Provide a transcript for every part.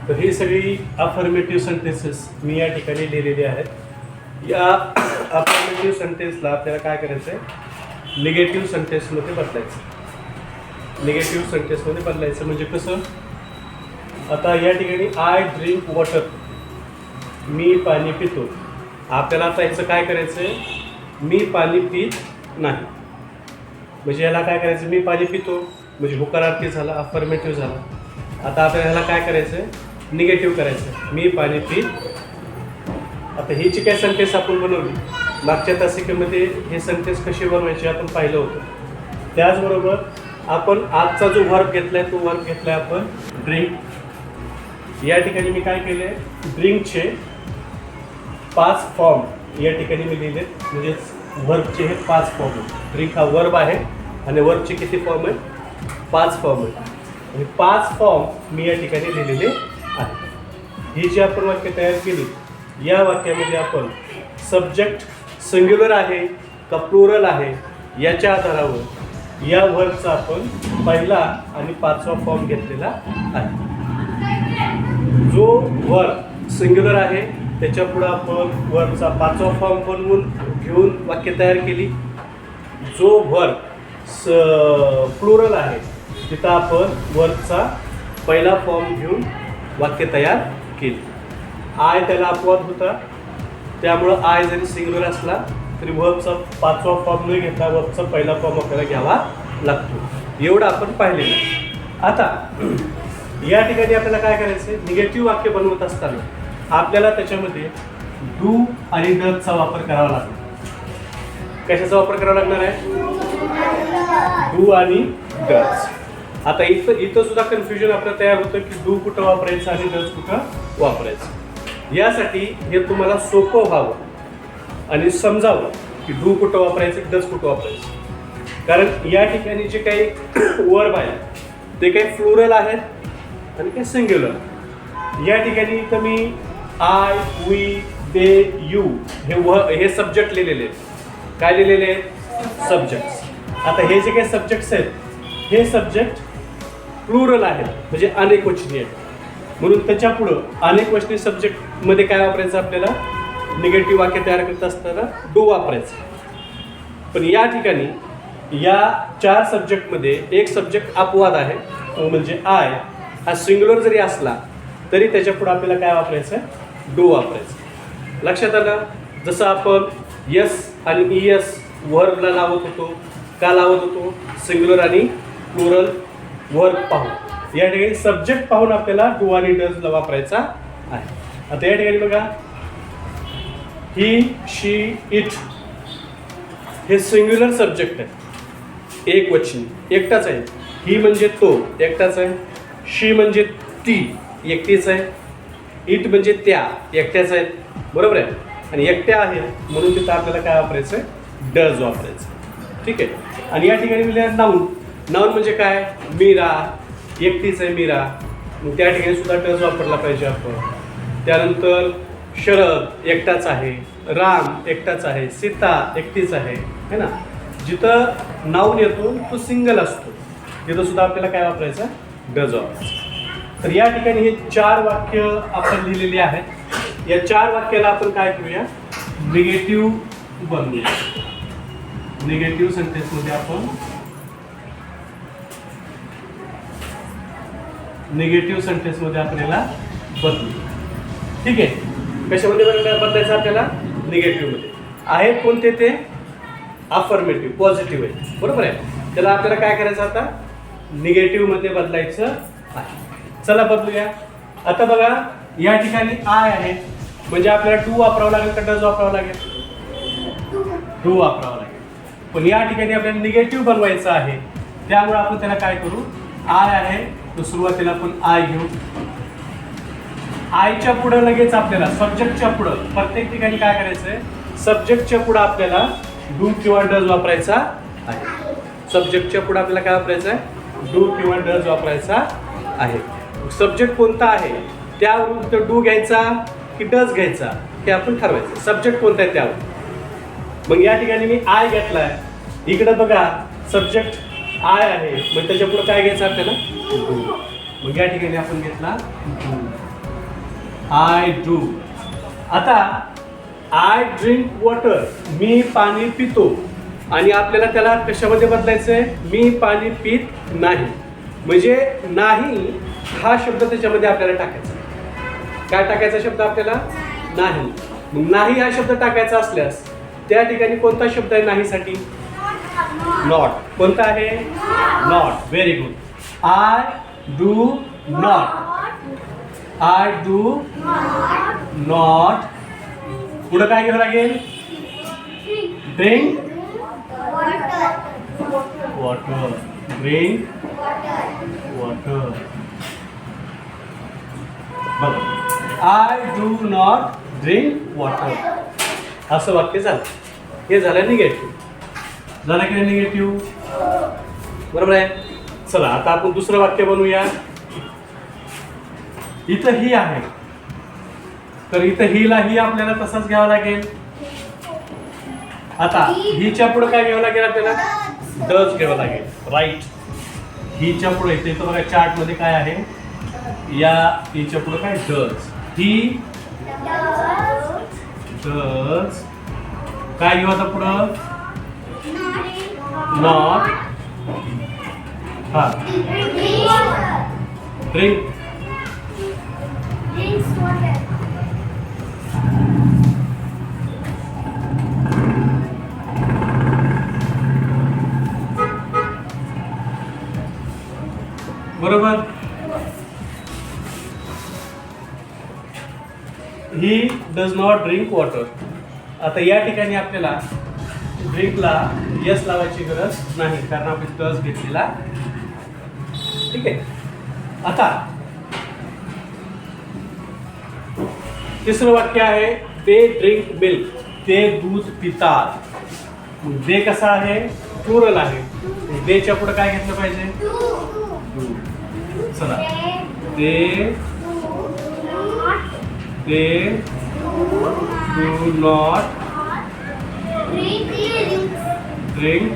तर ही सगळी affirmative sentences मी या ठिकाणी लिहिलेली आहेत. या अफर्मेटिव्ह सेंटेन्सला आपल्याला काय करायचं आहे, निगेटिव्ह सेंटेन्समध्ये बदलायचं. निगेटिव्ह सेंटेन्समध्ये बदलायचं म्हणजे कसं, आता या ठिकाणी आय ड्रिंक वॉटर, मी पाणी पितो. आपल्याला आता ह्याचं काय करायचं आहे, मी पाणी पित नाही. म्हणजे ह्याला काय करायचं, मी पाणी पितो म्हणजे होकारार्थी झाला, अफर्मेटिव्ह झाला. आता आपल्याला ह्याला काय करायचं आहे, निगेटिव्ह करायचं आहे, मी पाणी पित. आता ही जी काय सेंटेन्स आपण बनवली मागच्या तासिकेमध्ये, हे सेंटेन्स कशी बनवायची आपण पाहिलं होतं. त्याचबरोबर आपण आजचा जो वर्ब घेतला आहे तो वर्ब घेतला आहे आपण ड्रिंक. या ठिकाणी मी काय केले, ड्रिंकचे 5 फॉर्म या ठिकाणी मी लिहिले. म्हणजे वर्बचे हे 5 फॉर्म आहेत. ड्रिंक हा वर्ब आहे आणि वर्बचे किती फॉर्म आहेत, 5 फॉर्म आहेत. आणि 5 फॉर्म मी या ठिकाणी लिहिलेले आहेत. ही जी आपण वाक्य तयार केली, या वाक्यामध्ये आपण सब्जेक्ट सिंग्युलर आहे का प्लुरल आहे याच्या आधारावर या वर्बचा आपण पहिला आणि 5वा फॉर्म घेतलेला आहे. जो वर्ब सिंग्युलर आहे त्याच्या पुढे आपण वर्बचा 5वा फॉर्म बनवून घेऊन वाक्य तयार केली. जो वर्ब प्लुरल आहे तिथं आपण वर्बचा पहिला फॉर्म घेऊन वाक्य तयार केली. आय त्याला अपवाद होता, त्यामुळं आय जरी सिंग्युलर असला तरी वर्बचा 5वा फॉर्म न घेतला वर्बचा पहिला फॉर्म आपल्याला घ्यावा लागतो. एवढं आपण पाहिलेलं आहे. आता या ठिकाणी आपल्याला काय करायचं आहे, निगेटिव्ह वाक्य बनवत असताना आपल्याला त्याच्यामध्ये डू आणि डजचा वापर करावा लागतो. कशाचा वापर करावा लागणार आहे, डू आणि डज. आता इथं सुद्धा कन्फ्युजन आपलं तयार होतं की डू कुठं वापरायचं आणि डज कुठं वापरायचं. यासाठी हे तुम्हाला सोपं व्हावं आणि समजावं की डू कुठं वापरायचं, डज कुठं वापरायचं. कारण या ठिकाणी जे काही वर्ब आहे ते काही प्लुरल आहेत आणि काही सिंग्युलर. या ठिकाणी इथं मी आय, वी, दे, यू हे सब्जेक्ट लिहिलेले आहेत. काय लिहिलेले आहेत, सब्जेक्ट्स. आता हे जे काही सब्जेक्ट्स आहेत हे सब्जेक्ट प्लुरल आहेत म्हणजे अनेक वचनी आहेत. म्हणून त्याच्या पुढं अनेक वचनी सब्जेक्टमध्ये काय वापरायचं, आपल्याला निगेटिव्ह वाक्य तयार करत असताना डू वापरायचं. पण या ठिकाणी या 4 सब्जेक्टमध्ये एक सब्जेक्ट अपवाद आहे, तो म्हणजे आय. हा सिंग्युलर जरी असला तरी त्याच्या पुढे आपल्याला काय वापरायचं आहे, डू वापरायचं. लक्षात आलं. जसं आपण यस आणि ईएस वर्बला लावत होतो, का लावत होतो, सिंग्युलर आणि प्लुरल वर्ब पाहून. या ठिकाणी सब्जेक्ट पाहून आपल्याला डू आणि डजला वापरायचा आहे. आता या ठिकाणी बघा, ही, शी, इट हे सिंग्युलर सब्जेक्ट आहे, एक वचनी, एकटाच आहे. ही म्हणजे तो, एकटाच आहे. शी म्हणजे ती, एकटीच आहे. इट म्हणजे त्या, एकट्याच आहेत. बरोबर आहे. आणि एकट्या आहेत म्हणून तिथं आपल्याला काय वापरायचं आहे, डज वापरायचं. ठीक आहे. आणि या ठिकाणी म्हणजे नाऊन. नाऊन म्हणजे काय, मीरा, एकटीच आहे मीरा, मग त्या ठिकाणी सुद्धा डज वापरला पाहिजे आपण. त्यानंतर शरद एकटाच आहे, राम एकटाच आहे, सीता एकटीच आहे, है ना. जिथं नाऊन येतो तो सिंगल असतो तिथं सुद्धा आपल्याला काय वापरायचं, डज वापरायचं. तर या ठिकाणी हे 4 वाक्य आपण लिहिलेली आहेत. या 4 वाक्याला आपण काय करूया, निगेटिव्ह बनवूया. निगेटिव्ह सेंटेन्समध्ये आपण निगेटिव्ह सेंटेन्समध्ये आपल्याला बदलू. ठीक आहे. कशामध्ये बदलायचं आपल्याला, निगेटिव्हमध्ये. आहेत कोणते ते, अफर्मेटिव्ह, पॉझिटिव्ह आहे. बरोबर आहे. त्याला आपल्याला काय करायचं, आता निगेटिव्हमध्ये बदलायचं आहे. चला बदलूया. आता बघा, या ठिकाणी आय आहे म्हणजे आपल्याला डू वापरावं लागेल का डज वापरावं लागेल, डू वापरावं लागेल. पण या ठिकाणी आपल्याला निगेटिव्ह बनवायचं आहे, त्यामुळे आपण त्याला काय करू, आय आहे तर सुरुवातीला आपण आय घेऊ. आयच्या पुढे लगेच आपल्याला सब्जेक्टच्या पुढं प्रत्येक ठिकाणी काय करायचं आहे, सब्जेक्टच्या पुढे आपल्याला डू किंवा डज वापरायचा आहे. सब्जेक्टच्या पुढे आपल्याला काय वापरायचं आहे, डू किंवा डज वापरायचा आहे. सब्जेक्ट कोणता आहे त्यावरून तो डू घ्यायचा की डज घ्यायचा हे आपण ठरवायचं. सब्जेक्ट कोणता आहे त्यावर. मग या ठिकाणी मी आय घेतला आहे. इकडे बघा सब्जेक्ट आय आहे, मग त्याच्या पुढे काय घ्यायचं आपल्याला, डू. मग या ठिकाणी आपण घेतला डू. I do. आता आय ड्रिंक वॉटर, मी पाणी पितो, आणि आपल्याला त्याला कशामध्ये बदलायचं आहे? मी पाणी पित नाही. म्हणजे नाही हा शब्द त्याच्यामध्ये आपल्याला टाकायचा. काय टाकायचा शब्द आपल्याला? नाही. मग नाही हा शब्द टाकायचा असल्यास त्या ठिकाणी कोणता शब्द आहे नाहीसाठी? नॉट. कोणता आहे? Not. Very good. I do not. I do not. पुढे काय घ्यावं लागेल? Drink water. Drink water. बघा, I do not drink water असं वाक्य झालं. हे झालं निगेटिव्ह. झालं की नाही निगेटिव्ह? बरोबर आहे. चला आता आपण दुसरं वाक्य बनवूया. इथं ही आहे, तर इथं हिला ही आपल्याला तसंच घ्यावं लागेल. आता हिच्या पुढे काय घ्यावं लागेल आपल्याला? डज घ्यावं लागेल. राईट. हिच्या पुढे इथे तर बघा चार्ट मध्ये काय आहे, या हिच्या पुढे काय? डज. He does. काय घेऊ आता पुढं? नॉट. हा, ड्रिंक. बरोबर. He does not drink water. आता या ठिकाणी आपल्याला ड्रिंकला यस लावायची गरज नाही, कारण आपण डज घेतलेला. ठीक आहे. आता तिसरं वाक्य आहे, दे ड्रिंक मिल्क. ते दूध पितात. दे कसा आहे? प्लुरल आहे. देच्या पुढे काय घेतलं पाहिजे? चला, they do not drink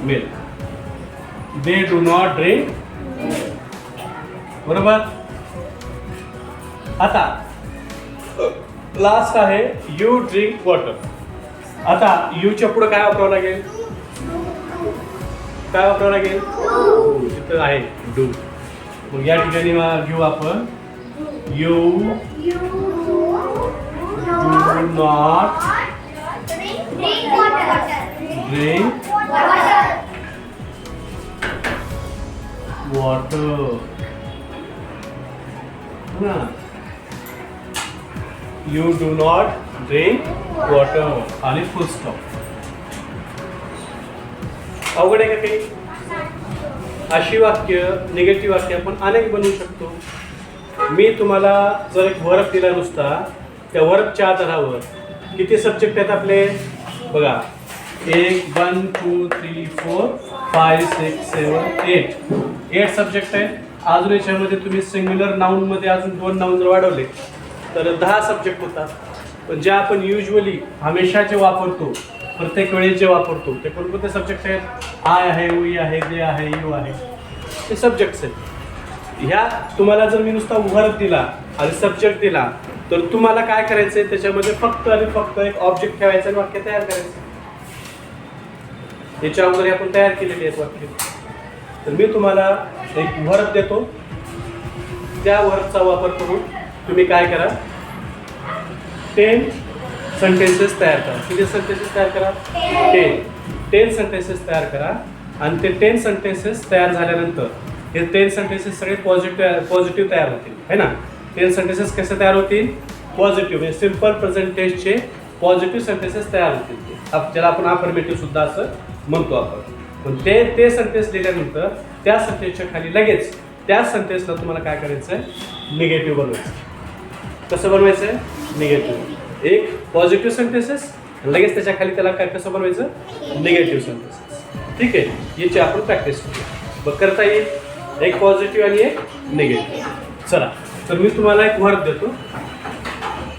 milk. They do not drink. बरोबर. आता लास्ट आहे, यू ड्रिंक वॉटर. आता यूच्या पुढे काय वापरावं लागेल? काय वापरावं लागेल? तिथं आहे डू. मग या ठिकाणी घेऊ आपण you do not drink water. You do not drink water आणि फुल स्टॉप. अवघड आहे का काही? अशी वाक्य, निगेटिव्ह वाक्य आपण अनेक बनवू शकतो. मी तुम्हाला जर एक वर्ब दिला नुसता, त्या वर्बच्या आधारावर किती सब्जेक्ट आहेत आपले? बघा, 1 1 2 3 4 5 6 7 8 सब्जेक्ट आहेत. अजून याच्यामध्ये तुम्ही सिंग्युलर नाउन मध्ये अजून 2 नाउन जर वाढवले तर 10 सब्जेक्ट होतात. पण जे आपण युजली हमेशा जे वापरतो, प्रत्येक वेळेस जे वापरतो, ते कोणकोणते सब्जेक्ट आहेत? आय आहे, वी आहे, दे आहे, यू आहे. हे सब्जेक्ट्स आहेत. ह्या तुम्हाला जर मी नुसता वर्ब दिला आणि सब्जेक्ट दिला तर तुम्हाला काय करायचंय? त्याच्यामध्ये फक्त आणि फक्त एक ऑब्जेक्ट ठेवायचं आणि वाक्य तयार करायचं. याच्या अगोदर आपण तयार केलेली आहेत वाक्य. तर मी तुम्हाला एक वर्ब देतो, त्या वर्बचा वापर करून तुम्ही काय करा? 10 सेंटेन्सेस तयार करा. किती सेंटेन्सेस तयार करा? 10 सेंटेन्सेस तयार करा. आणि ते 10 सेंटेन्सेस तयार झाल्यानंतर हे 10 सेंटेन्सेस सगळे पॉझिटिव्ह तयार होतील, है ना? 10 सेंटेन्सेस कसे तयार होतील? पॉझिटिव्ह, म्हणजे सिम्पल प्रेझेंट टेन्सचे पॉझिटिव्ह सेंटेन्सेस तयार होतील. ज्याला आपण अफर्मेटिव्ह सुद्धा असं म्हणतो आपण. पण ते सेंटेन्स लिहिल्यानंतर त्या सेंटेन्सच्या खाली लगेच त्या सेंटेन्सला तुम्हाला काय करायचं आहे? निगेटिव्ह बनवायचं. कसं बनवायचं आहे? निगेटिव्ह. एक पॉझिटिव्ह सेंटेन्सेस, लगेच त्याच्या खाली त्याला काय कसं बनवायचं? Negative sentences. ठीक आहे, याची आपण प्रॅक्टिस करू. करता येईल. एक पॉझिटिव्ह आणि एक निगेटिव्ह. चला, तर मी तुम्हाला एक वर्ब देतो.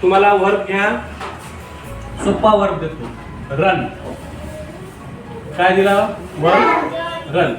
तुम्हाला वर्ब घ्या, सोपा वर्ब देतो. रन. काय दिला? Verb run.